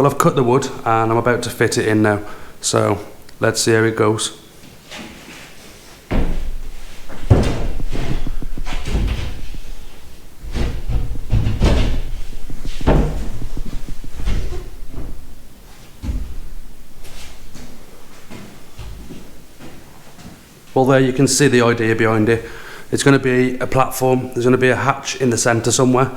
Well, I've cut the wood and I'm about to fit it in now. So let's see how it goes. Well, there you can see the idea behind it. It's going to be a platform, there's going to be a hatch in the centre somewhere.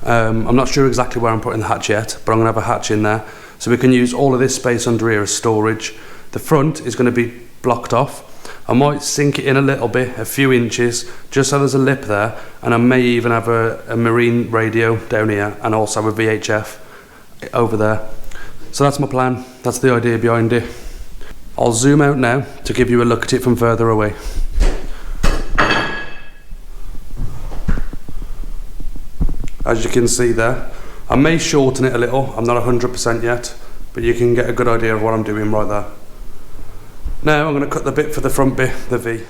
I'm not sure exactly where I'm putting the hatch yet, but I'm going to have a hatch in there. So we can use all of this space under here as storage. The front is going to be blocked off. I might sink it in a little bit, a few inches, just so there's a lip there, and I may even have a marine radio down here and also a VHF over there. So that's my plan, that's the idea behind it. I'll zoom out now to give you a look at it from further away. As you can see there, I may shorten it a little, I'm not 100% yet, but you can get a good idea of what I'm doing right there. Now I'm going to cut the bit for the front bit, the V.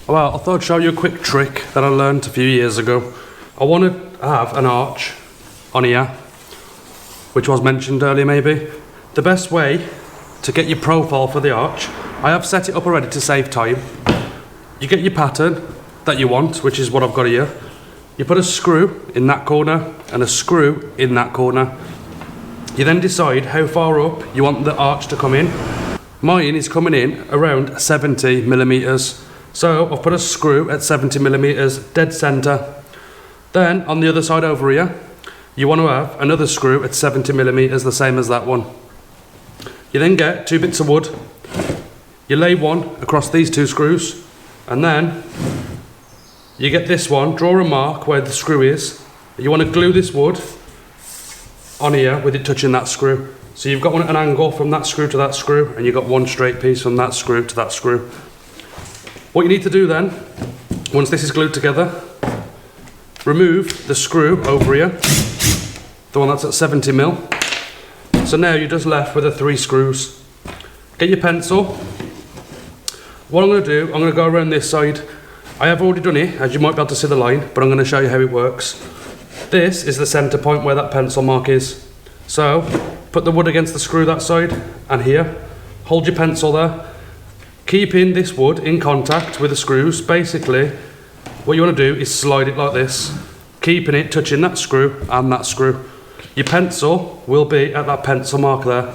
Well, I thought I'd show you a quick trick that I learned a few years ago. I want to have an arch on here, which was mentioned earlier maybe. The best way to get your profile for the arch, I have set it up already to save time. You get your pattern that you want, which is what I've got here. You put a screw in that corner and a screw in that corner. You then decide how far up you want the arch to come in. Mine is coming in around 70 millimeters. So I've put a screw at 70 millimeters, dead center. Then on the other side over here, you want to have another screw at 70 millimeters, the same as that one. You then get 2 bits of wood. You lay one across these 2 screws, and then you get this one, draw a mark where the screw is. You want to glue this wood on here with it touching that screw. So you've got one at an angle from that screw to that screw, and you've got one straight piece from that screw to that screw. What you need to do then, once this is glued together, remove the screw over here, the one that's at 70 mil. So now you're just left with the 3 screws. Get your pencil. What I'm going to do, I'm going to go around this side. I have already done it, as you might be able to see the line, but I'm going to show you how it works. This is the center point where that pencil mark is. So put the wood against the screw that side and here. Hold your pencil there. Keeping this wood in contact with the screws. Basically, what you want to do is slide it like this, keeping it touching that screw and that screw. Your pencil will be at that pencil mark there,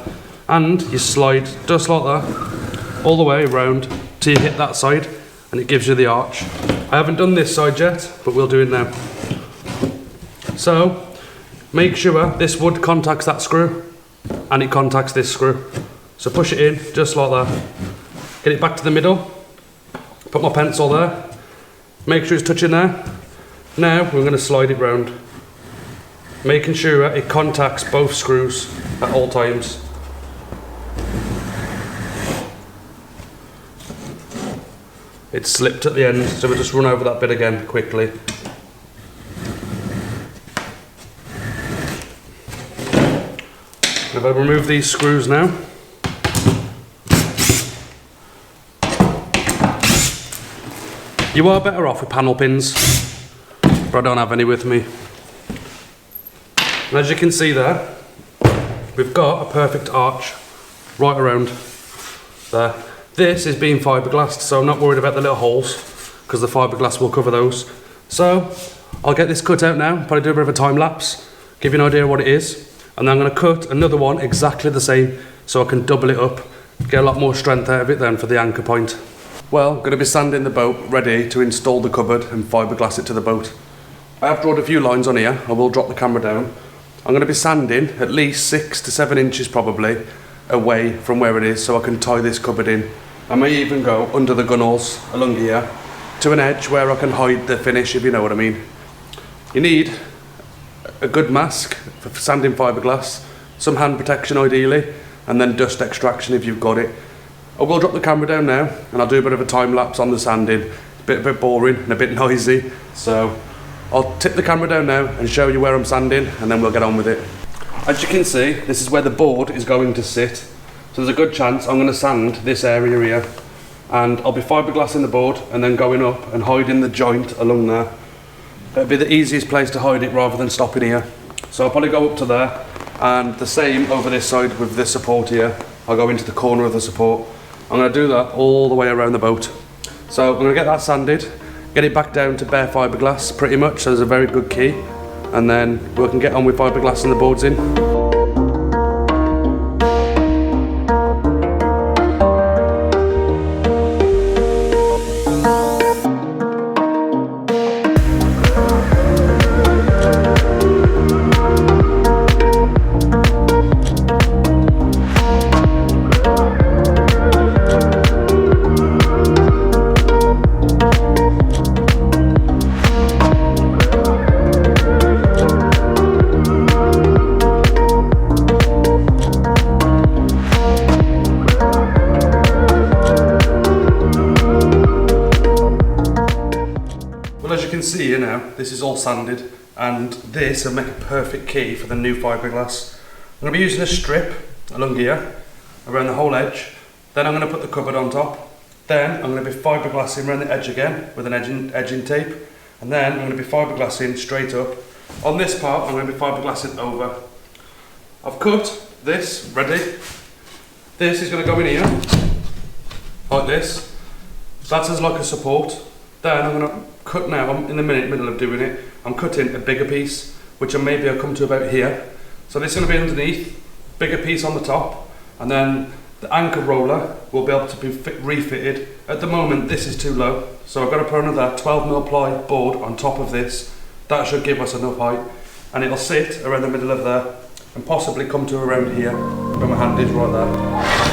and you slide just like that all the way around till you hit that side, and it gives you the arch. I haven't done this side yet, but we'll do it now. So make sure this wood contacts that screw and it contacts this screw. So push it in just like that. Get it back to the middle, put my pencil there, make sure it's touching there. Now we're going to slide it round, making sure it contacts both screws at all times. It slipped at the end, so we'll just run over that bit again quickly. If I remove these screws now, you are better off with panel pins, but I don't have any with me. And as you can see there, we've got a perfect arch right around there. This is being fiberglassed, so I'm not worried about the little holes because the fiberglass will cover those. So I'll get this cut out now, probably do a bit of a time lapse, give you an idea of what it is, and then I'm going to cut another one exactly the same so I can double it up, get a lot more strength out of it then for the anchor point. Well, I'm going to be sanding the boat ready to install the cupboard and fiberglass it to the boat. I have drawn a few lines on here. I will drop the camera down. I'm going to be sanding at least 6 to 7 inches probably away from where it is so I can tie this cupboard in. I may even go under the gunnels along here to an edge where I can hide the finish, if you know what I mean. You need a good mask for sanding fiberglass, some hand protection ideally, and then dust extraction if you've got it. I will drop the camera down now and I'll do a bit of a time lapse on the sanding. It's a bit boring and a bit noisy, so I'll tip the camera down now and show you where I'm sanding and then we'll get on with it. As you can see, this is where the board is going to sit. So there's a good chance I'm going to sand this area here, and I'll be fiberglassing the board and then going up and hiding the joint along there. It'll be the easiest place to hide it rather than stopping here. So I'll probably go up to there, and the same over this side with this support here. I'll go into the corner of the support. I'm going to do that all the way around the boat. So I'm going to get that sanded, get it back down to bare fiberglass pretty much, so there's a very good key, and then we can get on with fiberglassing the boards in. As you can see here now, this is all sanded, and this will make a perfect key for the new fiberglass. I'm going to be using a strip along here, around the whole edge, then I'm going to put the cupboard on top, then I'm going to be fiberglassing around the edge again with an edging tape, and then I'm going to be fiberglassing straight up. On this part I'm going to be fiberglassing over. I've cut this ready. This is going to go in here, like this. That's as like a support. Then I'm going to cut now, I'm in the middle of doing it, I'm cutting a bigger piece, which maybe I'll come to about here. So this is going to be underneath, bigger piece on the top, and then the anchor roller will be able to be refitted. At the moment this is too low, so I've got to put another 12mm ply board on top of this. That should give us enough height, and it'll sit around the middle of there, and possibly come to around here, where my hand is right there.